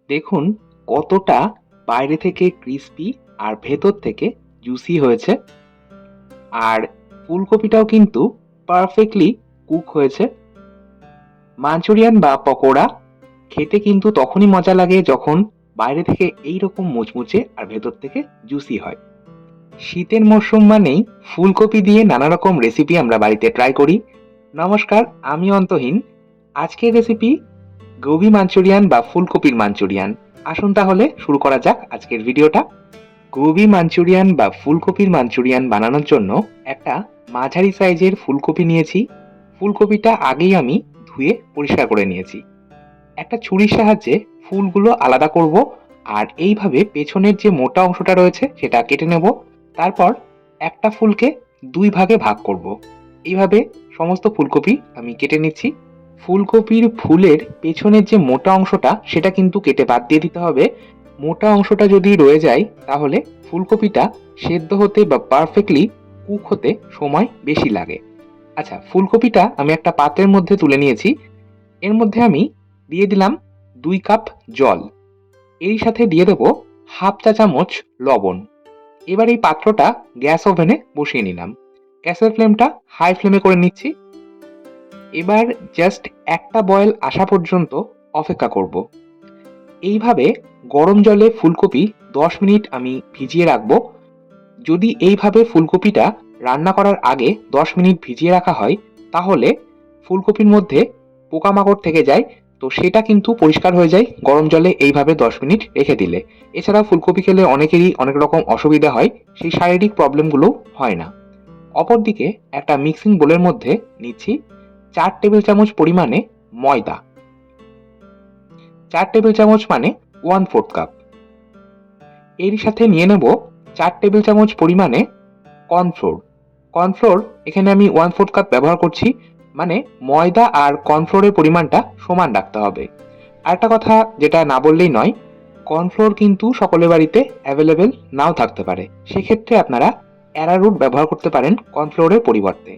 দেখুন কতটা বাইরে থেকে ক্রিস্পি আর ভেতর থেকে জুসি হয়েছে। আর ফুলকপিটাও কিন্তু পারফেক্টলি কুক হয়েছে। মাঞ্চুরিয়ান বা পকোড়া খেতে কিন্তু তখনই মজা লাগে যখন বাইরে থেকে এইরকম মুচমুচে আর ভেতর থেকে জুসি হয়। শীতের মরশুম মানেই ফুলকপি দিয়ে নানা রকম রেসিপি আমরা বাড়িতে ট্রাই করি। নমস্কার, আমি অন্তহীন। আজকের রেসিপি গোবি মাঞ্চুরিয়ান বা ফুলকপির মাঞ্চুরিয়ান। আসুন তাহলে শুরু করা যাক আজকের ভিডিওটা। গোবি মাঞ্চুরিয়ান বা ফুলকপির মাঞ্চুরিয়ান বানানোর জন্য একটা মাঝারি সাইজের ফুলকপি নিয়েছি। ফুলকপিটা আগেই আমি ধুয়ে পরিষ্কার করে নিয়েছি। একটা ছুরির সাহায্যে ফুলগুলো আলাদা করব, আর এইভাবে পেছনের যে মোটা অংশটা রয়েছে সেটা কেটে নেব। তারপর একটা ফুলকে দুই ভাগে ভাগ করব। এইভাবে সমস্ত ফুলকপি আমি কেটে নিচ্ছি। ফুলকপির ফুলের পেছনের যে মোটা অংশটা সেটা কিন্তু কেটে বাদ দিয়ে দিতে হবে। মোটা অংশটা যদি রয়ে যায় তাহলে ফুলকপিটা সেদ্ধ হতে বা পারফেক্টলি কুক হতে সময় বেশি লাগে। আচ্ছা, ফুলকপিটা আমি একটা পাত্রের মধ্যে তুলে নিয়েছি। এর মধ্যে আমি দিয়ে দিলাম 2 কাপ জল। এর সাথে দিয়ে দেবো হাফ চা চামচ লবণ। এবার এই পাত্রটা গ্যাস ওভেনে বসিয়ে নিলাম। গ্যাসের ফ্লেমটা হাই ফ্লেমে করে নিচ্ছি। এবার জাস্ট একটা বয়েল আসা পর্যন্ত অপেক্ষা করব। এইভাবে গরম জলে ফুলকপি 10 মিনিট আমি ভিজিয়ে রাখবো। যদি এইভাবে ফুলকপিটা রান্না করার আগে 10 মিনিট ভিজিয়ে রাখা হয় তাহলে ফুলকপির মধ্যে পোকামাকড় থেকে যায়, তো সেটা কিন্তু পরিষ্কার হয়ে যায় গরম জলে এইভাবে 10 মিনিট রেখে দিলে। এছাড়া ফুলকপি খেলে অনেকেরই অনেক রকম অসুবিধা হয়, সেই শারীরিক প্রবলেমগুলো হয় না। অপরদিকে একটা মিক্সিং বোলের মধ্যে নিচ্ছি 4 টেবিল চামচ পরিমাণে ময়দা। 4 টেবিল চামচ মানে 1/4 কাপ। এর সাথে নিয়ে নেব 4 টেবিল চামচ পরিমাণে কর্নফ্লোর। কর্নফ্লোর এখানে আমি 1/4 কাপ ব্যবহার করছি, মানে ময়দা আর কর্নফ্লোরের পরিমাণটা সমান রাখতে হবে। আরেকটা কথা যেটা না বললেই নয়, কর্নফ্লোর কিন্তু সকলের বাড়িতে অ্যাভেলেবেল নাও থাকতে পারে। সেক্ষেত্রে আপনারা অ্যারারুট ব্যবহার করতে পারেন কর্নফ্লোরের পরিবর্তে।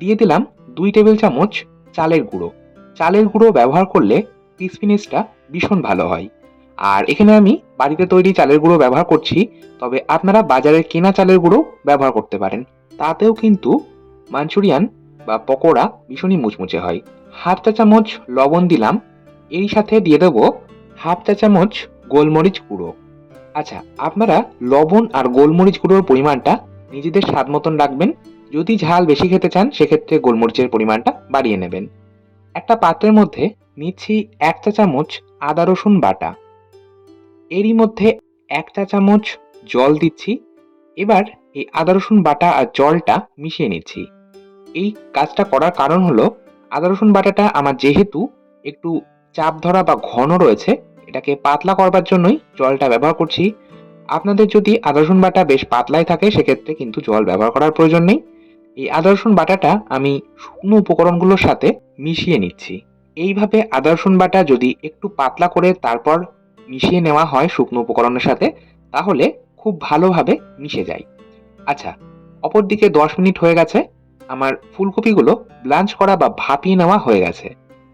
দিয়ে দিলাম 2 টেবিল চামচ চালের গুঁড়ো। চালের গুঁড়ো ব্যবহার করলে ক্রিসপিনেসটা ভীষণ ভালো হয়। আর এখানে আমি বাড়িতে তৈরি চালের গুঁড়ো ব্যবহার করছি, তবে আপনারা বাজারের কেনা চালের গুঁড়ো ব্যবহার করতে পারেন। তাতেও কিন্তু মাঞ্চুরিয়ান বা পকোড়া ভীষণই মুচমুচে হয়। হাফ চা চামচ লবণ দিলাম। এর সাথে দিয়ে দেবো হাফ চা চামচ গোলমরিচ গুঁড়ো। আচ্ছা, আপনারা লবণ আর গোলমরিচ গুঁড়োর পরিমাণটা নিজেদের স্বাদ মতন রাখবেন। যদি ঝাল বেশি খেতে চান সেক্ষেত্রে গোলমরিচের পরিমাণটা বাড়িয়ে নেবেন। একটা পাত্রের মধ্যে নিচ্ছি 1 চা চামচ আদা রসুন বাটা। এরই মধ্যে 1 চা চামচ জল দিচ্ছি। এবার এই আদা রসুন বাটা আর জলটা মিশিয়ে নিচ্ছি। এই কাজটা করার কারণ হলো, আদা রসুন বাটাটা আমার যেহেতু একটু চাপ ধরা বা ঘন রয়েছে, এটাকে পাতলা করবার জন্যই জলটা ব্যবহার করছি। আপনাদের যদি আদা রসুন বাটা বেশ পাতলাই থাকে সেক্ষেত্রে কিন্তু জল ব্যবহার করার প্রয়োজন নেই। এই আদা রসুন বাটাটা আমি শুকনো উপকরণগুলোর সাথে মিশিয়ে নিচ্ছি। এইভাবে আদা রসুন বাটা যদি একটু পাতলা করে তারপর মিশিয়ে নেওয়া হয় শুকনো উপকরণের সাথে, তাহলে খুব ভালোভাবে মিশে যায়। আচ্ছা, অপরদিকে 10 মিনিট হয়ে গেছে। আমার ফুলকপিগুলো ব্লাঞ্চ করা বা ভাপিয়ে নেওয়া হয়ে গেছে।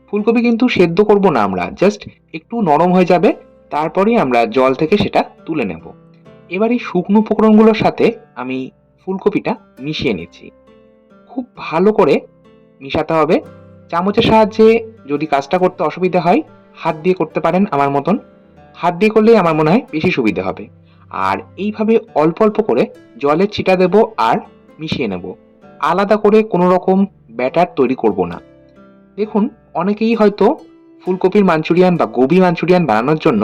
ফুলকপি কিন্তু সেদ্ধ করব না আমরা, জাস্ট একটু নরম হয়ে যাবে, তারপরেই আমরা জল থেকে সেটা তুলে নেব। এবার এই শুকনো উপকরণগুলোর সাথে আমি ফুলকপিটা মিশিয়ে নিচ্ছি। খুব ভালো করে মিশাতে হবে। চামচের সাহায্যে যদি কাজটা করতে অসুবিধা হয়, হাত দিয়ে করতে পারেন আমার মতন। হাত দিয়ে করলেই আমার মনে হয় বেশি সুবিধা হবে। আর এইভাবে অল্প অল্প করে জলের ছিটা দেব আর মিশিয়ে নেব। আলাদা করে কোনো রকম ব্যাটার তৈরি করব না। দেখুন, অনেকেই হয়তো ফুলকপির মাঞ্চুরিয়ান বা গোবি মাঞ্চুরিয়ান বানানোর জন্য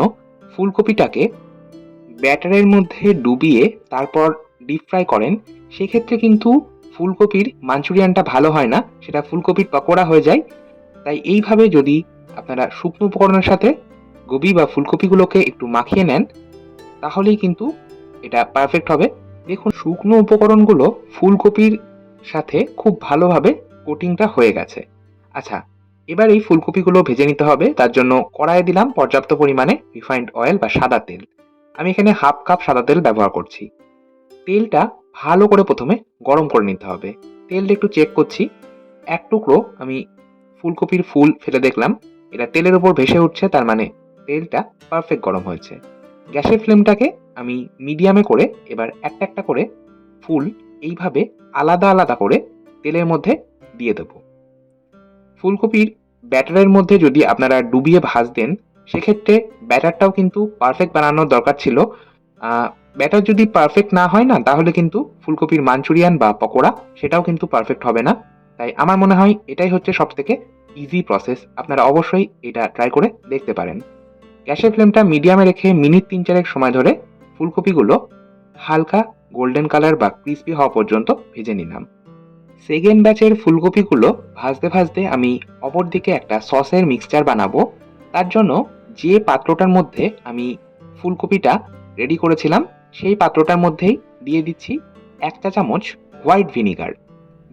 ফুলকপিটাকে ব্যাটারের মধ্যে ডুবিয়ে তারপর ডিপ ফ্রাই করেন। সেক্ষেত্রে কিন্তু ফুলকপির মাঞ্চুরিয়ানটা ভালো হয় না, সেটা ফুলকপির পকোড়া হয়ে যায়। তাই এইভাবে যদি আপনারা শুকনো উপকরণের সাথে গোবি বা ফুলকপিগুলোকে একটু মাখিয়ে নেন তাহলেই কিন্তু এটা পারফেক্ট হবে। দেখুন, শুকনো উপকরণগুলো ফুলকপির সাথে খুব ভালোভাবে কোটিংটা হয়ে গেছে। আচ্ছা, এবার এই ফুলকপিগুলো ভেজে নিতে হবে। তার জন্য কড়াইয়ে দিলাম পর্যাপ্ত পরিমাণে রিফাইন্ড অয়েল বা সাদা তেল। আমি এখানে হাফ কাপ সাদা তেল ব্যবহার করছি। তেলটা ভালো করে প্রথমে গরম করে নিতে হবে। তেলটা একটু চেক করছি। এক টুকরো আমি ফুলকপির ফুল ফেলে দেখলাম, এটা তেলের উপর ভেসে উঠছে, তার মানে তেলটা পারফেক্ট গরম হয়েছে। গ্যাসের ফ্লেমটাকে আমি মিডিয়ামে করে এবার একটা একটা করে ফুল এইভাবে আলাদা আলাদা করে তেলের মধ্যে দিয়ে দেবো। ফুলকপির ব্যাটারের মধ্যে যদি আপনারা ডুবিয়ে ভাজতেন, সেক্ষেত্রে ব্যাটারটাও কিন্তু পারফেক্ট বানানোর দরকার ছিল। ব্যাটার যদি পারফেক্ট না হয় না, তাহলে কিন্তু ফুলকপির মাঞ্চুরিয়ান বা পকোড়া সেটাও কিন্তু পারফেক্ট হবে না। তাই আমার মনে হয় এটাই হচ্ছে সবথেকে ইজি প্রসেস। আপনারা অবশ্যই এটা ট্রাই করে দেখতে পারেন। গ্যাসের ফ্লেমটা মিডিয়ামে রেখে মিনিট ৩-৪ সময় ধরে ফুলকপিগুলো হালকা গোল্ডেন কালার বা ক্রিস্পি হওয়া পর্যন্ত ভেজে নিলাম। সেকেন্ড ব্যাচের ফুলকপিগুলো ভাজতে ভাজতে আমি অপরদিকে একটা সসের মিক্সচার বানাবো। তার জন্য যে পাত্রটার মধ্যে আমি ফুলকপিটা রেডি করেছিলাম, সেই পাত্রটার মধ্যেই দিয়ে দিচ্ছি ১ চা চামচ হোয়াইট ভিনিগার।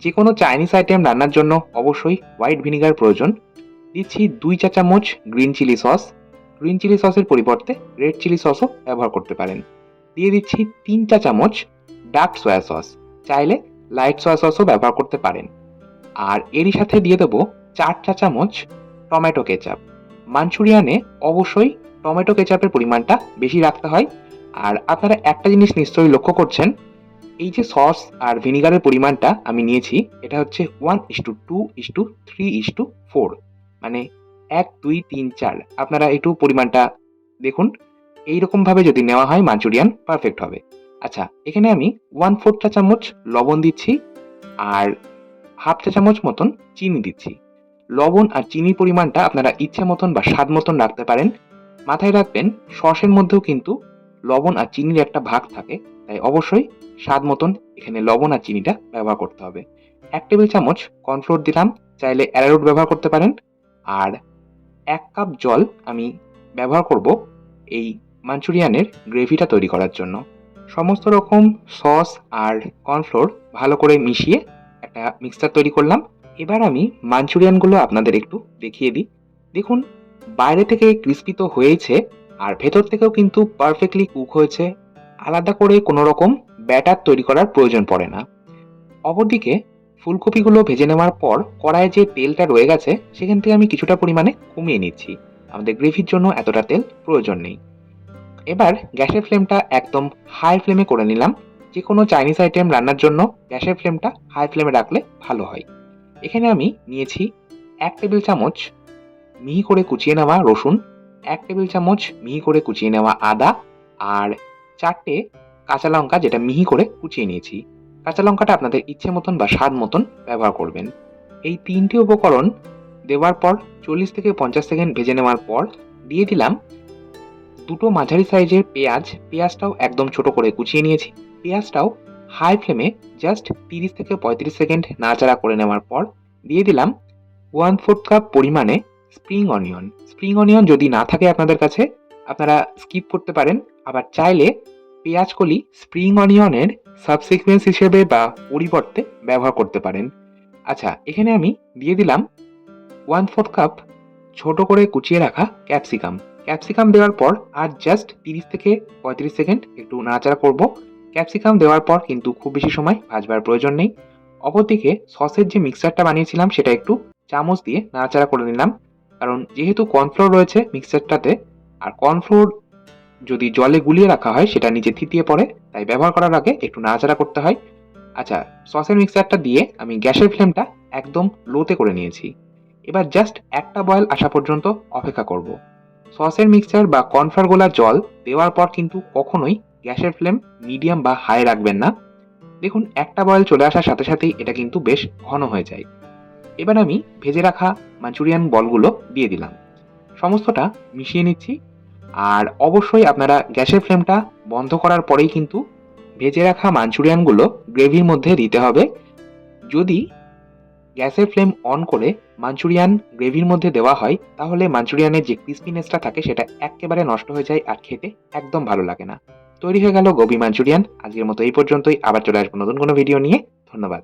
যে কোনো চাইনিজ আইটেম রান্নার জন্য অবশ্যই হোয়াইট ভিনিগার প্রয়োজন। দিচ্ছি ২ চা চামচ green chilli sauce. Green chilli সসের পরিবর্তে রেড চিলি সসও ব্যবহার করতে পারেন। দিয়ে দিচ্ছি ৩ চা চামচ ডার্ক সয়া সস। চাইলে লাইট সয়া সসও ব্যবহার করতে পারেন। আর এরই সাথে দিয়ে দেবো ৪ চা চামচ টমেটো কেচাপ। মাঞ্চুরিয়ানে অবশ্যই টমেটো কেচাপের পরিমাণটা বেশি রাখতে হয়। আর আপনারা একটা জিনিস নিশ্চয়ই লক্ষ্য করছেন, এই যে সস আর ভিনিগারের পরিমাণটা আমি নিয়েছি, এটা হচ্ছে 1:2:3:4, মানে ১, ২, ৩, ৪। আপনারা একটু পরিমাণটা দেখুন। এইরকমভাবে যদি নেওয়া হয় মাঞ্চুরিয়ান পারফেক্ট হবে। আচ্ছা, এখানে আমি 1/4 চা চামচ লবণ দিচ্ছি আর হাফ চা চামচ মতন চিনি দিচ্ছি। লবণ আর চিনির পরিমাণটা আপনারা ইচ্ছে মতন বা স্বাদ মতন রাখতে পারেন। মাথায় রাখবেন, সসের মধ্যেও কিন্তু লবণ আর চিনির একটা ভাগ থাকে। তাই অবশ্যই স্বাদ মতন এখানে লবণ আর চিনিটা ব্যবহার করতে হবে। ১ টেবিল চামচ কর্নফ্লোর দিলাম, চাইলে অ্যারারুট ব্যবহার করতে পারেন। আর ১ কাপ জল আমি ব্যবহার করব এই মাঞ্চুরিয়ানের গ্রেভিটা তৈরি করার জন্য। সমস্ত রকম সস আর কর্নফ্লোর ভালো করে মিশিয়ে একটা মিক্সচার তৈরি করলাম। এবার আমি মাঞ্চুরিয়ানগুলো আপনাদের একটু দেখিয়ে দিই। দেখুন, বাইরে থেকে ক্রিস্পি তো হয়েইছে, আর ভেতর থেকেও কিন্তু পারফেক্টলি কুক হয়েছে। আলাদা করে কোনো রকম ব্যাটার তৈরি করার প্রয়োজন পড়ে না। অপরদিকে ফুলকপিগুলো ভেজে নেওয়ার পর কড়াইয়ে যে তেলটা রয়ে গেছে, সেখান থেকে আমি কিছুটা পরিমাণে কমিয়ে নিচ্ছি। আমাদের গ্রেভির জন্য এতটা তেল প্রয়োজন নেই। এবার গ্যাসের ফ্লেমটা একদম হাই ফ্লেমে করে নিলাম। যে কোনো চাইনিজ আইটেম রান্নার জন্য গ্যাসের ফ্লেমটা হাই ফ্লেমে রাখলে ভালো হয়। এখানে আমি নিয়েছি ১ টেবিল চামচ মিহি করে কুচিয়ে নেওয়া রসুন, ১ টেবিল চামচ মিহি করে কুচিয়ে নেওয়া আদা, আর ৪টে কাঁচা লঙ্কা যেটা মিহি করে কুচিয়ে নিয়েছি। কাঁচা লঙ্কাটা আপনাদের ইচ্ছে মতন বা স্বাদ মতন ব্যবহার করবেন। এই ৩টে উপকরণ দেওয়ার পর ৪০ থেকে ৫০ সেকেন্ড ভেজে নেওয়ার পর দিয়ে দিলাম ২টো মাঝারি সাইজের পেঁয়াজ। পেঁয়াজটাও একদম ছোট করে কুচিয়ে নিয়েছি। পেঁয়াজটাও হাই ফ্লেমে জাস্ট ৩০ থেকে ৩৫ সেকেন্ড নাড়াচাড়া করে নেওয়ার পর দিয়ে দিলাম 1/4 কাপ পরিমাণে স্প্রিং অনিয়ন। স্প্রিং অনিয়ন যদি না থাকে আপনাদের কাছে, আপনারা স্কিপ করতে পারেন। আবার চাইলে পেঁয়াজকলি স্প্রিং অনিয়নের সাবসিকুয়েন্স হিসেবে বা পরিবর্তে ব্যবহার করতে পারেন। আচ্ছা, এখানে আমি দিয়ে দিলাম 1/4 কাপ ছোট করে কুচিয়ে রাখা ক্যাপসিকাম। ক্যাপসিকাম দেওয়ার পর আর জাস্ট ৩০ থেকে ৩৫ সেকেন্ড একটু নাড়াচাড়া করব। ক্যাপসিকাম দেওয়ার পর কিন্তু খুব বেশি সময় ভাজবার প্রয়োজন নেই। অপরদিকে সসের যে মিক্সচারটা বানিয়েছিলাম, সেটা একটু চামচ দিয়ে নাড়াচাড়া করে নিলাম। কারণ যেহেতু কর্নফ্লোর রয়েছে মিক্সচারটাতে, আর কর্নফ্লোর যদি জলে গুলিয়ে রাখা হয় সেটা নিচে থিতিয়ে পড়ে, তাই ব্যবহার করার আগে একটু নাড়াচাড়া করতে হয়। আচ্ছা, সসের মিক্সচারটা দিয়ে আমি গ্যাসের ফ্লেমটা একদম লোতে করে নিয়েছি। এবার জাস্ট একটা বয়েল আসা পর্যন্ত অপেক্ষা করব। সসের মিক্সচার বা কর্নফ্লাওয়ার গোলা জল দেওয়ার পর কিন্তু কখনোই গ্যাসের ফ্লেম মিডিয়াম বা হাই রাখবেন না। দেখুন, একটা বয়েল চলে আসার সাথে সাথেই এটা কিন্তু বেশ ঘন হয়ে যায়। এবার আমি ভেজে রাখা মাঞ্চুরিয়ান বলগুলো দিয়ে দিলাম। সমস্তটা মিশিয়ে নিচ্ছি। আর অবশ্যই আপনারা গ্যাসের ফ্লেমটা বন্ধ করার পরেই কিন্তু ভেজে রাখা মাঞ্চুরিয়ানগুলো গ্রেভির মধ্যে দিতে হবে। যদি গ্যাসের ফ্লেম অন করে মাঞ্চুরিয়ান গ্রেভির মধ্যে দেওয়া হয়, তাহলে মাঞ্চুরিয়ানের যে ক্রিস্পিনেসটা থাকে সেটা একেবারে নষ্ট হয়ে যায় আর খেতে একদম ভালো লাগে না। তৈরি হয়ে গেল গোবি মাঞ্চুরিয়ান। আজকের মতো এই পর্যন্তই। আবার চলে আসবো নতুন কোনো ভিডিও নিয়ে। ধন্যবাদ।